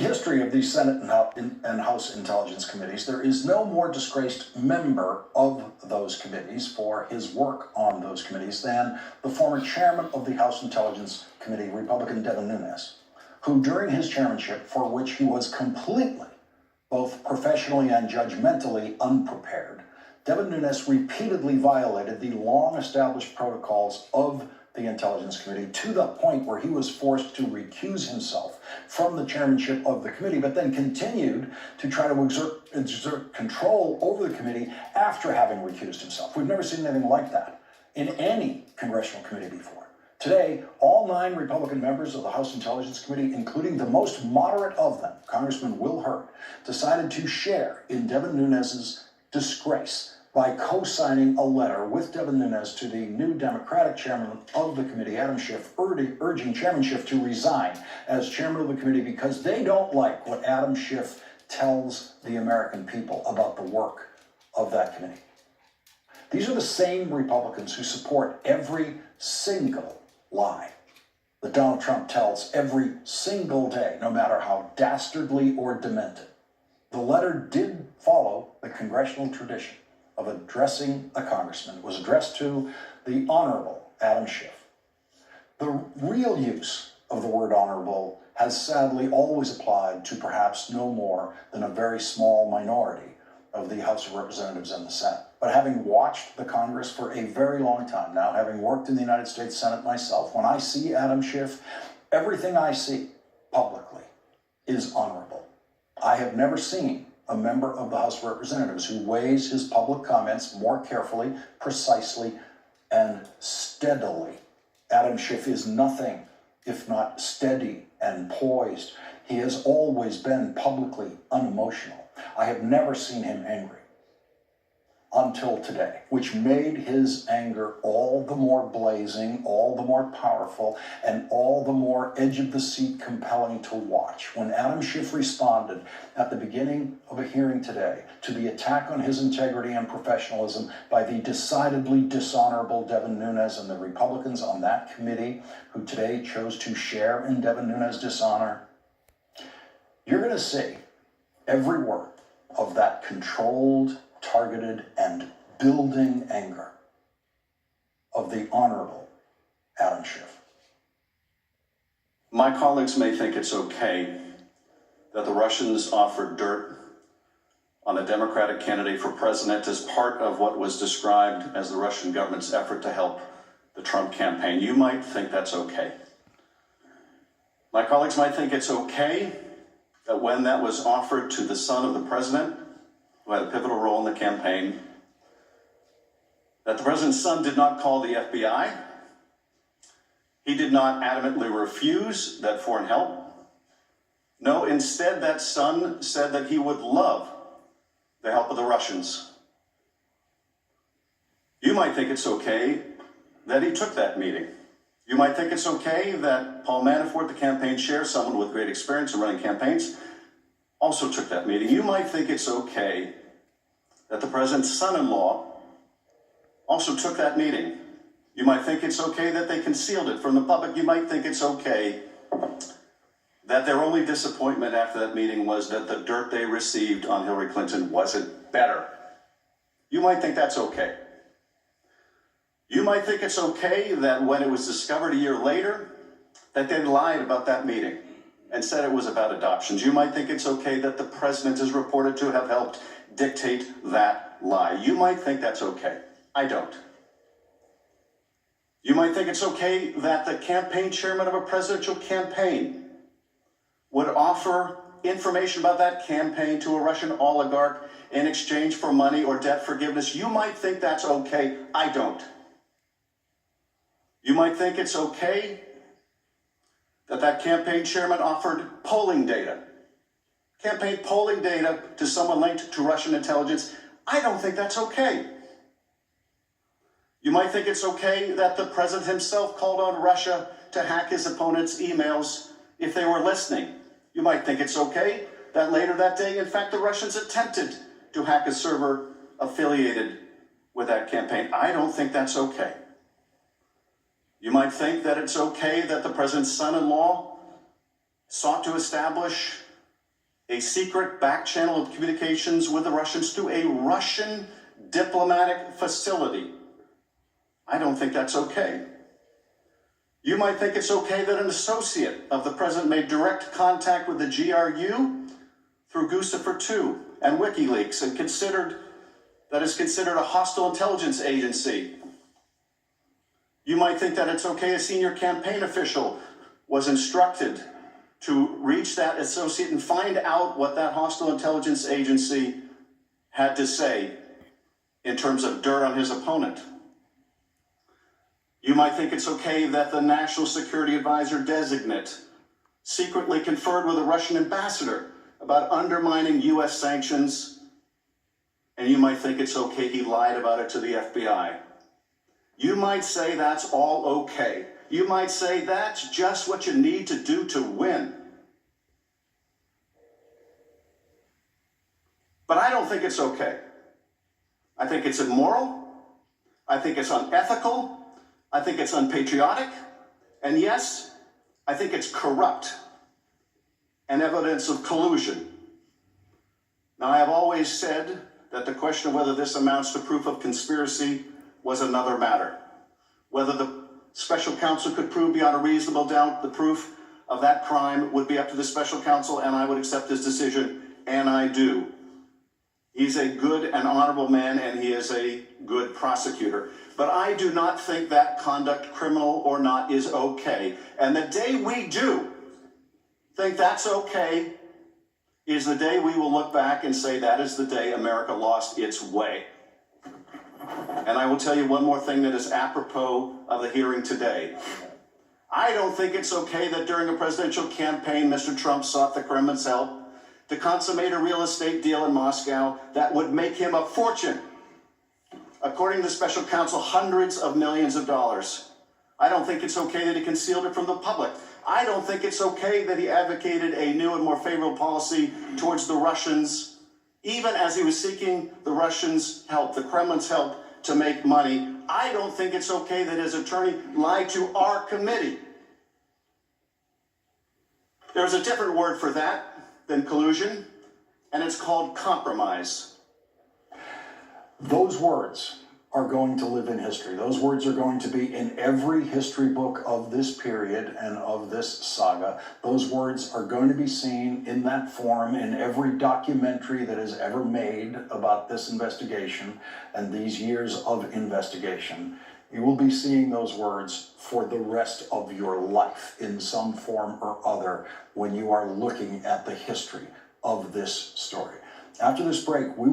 history of the Senate and House Intelligence Committees, there is no more disgraced member of those committees for his work on those committees than the former chairman of the House Intelligence Committee, Republican Devin Nunez, who during his chairmanship, for which he was completely, both professionally and judgmentally unprepared, Devin Nunez repeatedly violated the long-established protocols of the Intelligence Committee to the point where he was forced to recuse himself from the chairmanship of the committee, but then continued to try to exert control over the committee after having recused himself. We've never seen anything like that in any congressional committee before. Today, all 9 Republican members of the House Intelligence Committee, including the most moderate of them, Congressman Will Hurt, decided to share in Devin Nunez's disgrace by co-signing a letter with Devin Nunez to the new Democratic chairman of the committee, Adam Schiff, urging Chairman Schiff to resign as chairman of the committee because they don't like what Adam Schiff tells the American people about the work of that committee. These are the same Republicans who support every single lie that Donald Trump tells every single day, no matter how dastardly or demented. The letter did follow the congressional tradition of addressing a congressman. It was addressed to the Honorable Adam Schiff. The real use of the word honorable has sadly always applied to perhaps no more than a very small minority of the House of Representatives and the Senate. But having watched the Congress for a very long time now, having worked in the United States Senate myself, when I see Adam Schiff, everything I see publicly is honorable. I have never seen a member of the House of Representatives who weighs his public comments more carefully, precisely, and steadily. Adam Schiff is nothing if not steady and poised. He has always been publicly unemotional. I have never seen him angry until today, which made his anger all the more blazing, all the more powerful, and all the more edge-of-the-seat compelling to watch. When Adam Schiff responded at the beginning of a hearing today to the attack on his integrity and professionalism by the decidedly dishonorable Devin Nunez and the Republicans on that committee, who today chose to share in Devin Nunez's dishonor, you're going to see every word of that controlled, targeted, and building anger of the Honorable Adam Schiff. My colleagues may think it's okay that the Russians offered dirt on a Democratic candidate for president as part of what was described as the Russian government's effort to help the Trump campaign. You might think that's okay. My colleagues might think it's okay that when that was offered to the son of the president, who had a pivotal role in the campaign, that the president's son did not call the FBI. He did not adamantly refuse that foreign help. No, instead, that son said that he would love the help of the Russians. You might think it's okay that he took that meeting. You might think it's okay that Paul Manafort, the campaign chair, someone with great experience in running campaigns, also took that meeting. You might think it's okay that the president's son-in-law also took that meeting. You might think it's okay that they concealed it from the public. You might think it's okay that their only disappointment after that meeting was that the dirt they received on Hillary Clinton wasn't better. You might think that's okay. You might think it's okay that when it was discovered a year later that they lied about that meeting and said it was about adoptions. You might think it's okay that the president is reported to have helped dictate that lie. You might think that's okay. I don't. You might think it's okay that the campaign chairman of a presidential campaign would offer information about that campaign to a Russian oligarch in exchange for money or debt forgiveness. You might think that's okay. I don't. You might think it's okay that that campaign chairman offered polling data, campaign polling data to someone linked to Russian intelligence. I don't think that's okay. You might think it's okay that the president himself called on Russia to hack his opponent's emails if they were listening. You might think it's okay that later that day, in fact, the Russians attempted to hack a server affiliated with that campaign. I don't think that's okay. You might think that it's okay that the president's son-in-law sought to establish a secret back channel of communications with the Russians through a Russian diplomatic facility. I don't think that's okay. You might think it's okay that an associate of the president made direct contact with the GRU through Guccifer II and WikiLeaks and that is considered a hostile intelligence agency. You might think that it's okay a senior campaign official was instructed to reach that associate and find out what that hostile intelligence agency had to say in terms of dirt on his opponent. You might think it's okay that the National Security Advisor designate secretly conferred with a Russian ambassador about undermining U.S. sanctions, and you might think it's okay he lied about it to the FBI. You might say that's all okay. You might say that's just what you need to do to win. But I don't think it's okay. I think it's immoral. I think it's unethical. I think it's unpatriotic. And yes, I think it's corrupt and evidence of collusion. Now, I have always said that the question of whether this amounts to proof of conspiracy was another matter. Whether the special counsel could prove beyond a reasonable doubt the proof of that crime would be up to the special counsel, and I would accept his decision, and I do. He's a good and honorable man, and he is a good prosecutor. But I do not think that conduct, criminal or not, is okay. And the day we do think that's okay is the day we will look back and say that is the day America lost its way. And I will tell you one more thing that is apropos of the hearing today. I don't think it's okay that during a presidential campaign, Mr. Trump sought the Kremlin's help to consummate a real estate deal in Moscow that would make him a fortune. According to the special counsel, hundreds of millions of dollars. I don't think it's okay that he concealed it from the public. I don't think it's okay that he advocated a new and more favorable policy towards the Russians, even as he was seeking the Russians' help, the Kremlin's help to make money. I don't think it's okay that his attorney lied to our committee. There's a different word for that than collusion, and it's called compromise. Those words are going to live in history. Those words are going to be in every history book of this period and of this saga. Those words are going to be seen in that form in every documentary that is ever made about this investigation and these years of investigation. You will be seeing those words for the rest of your life in some form or other when you are looking at the history of this story. After this break, we will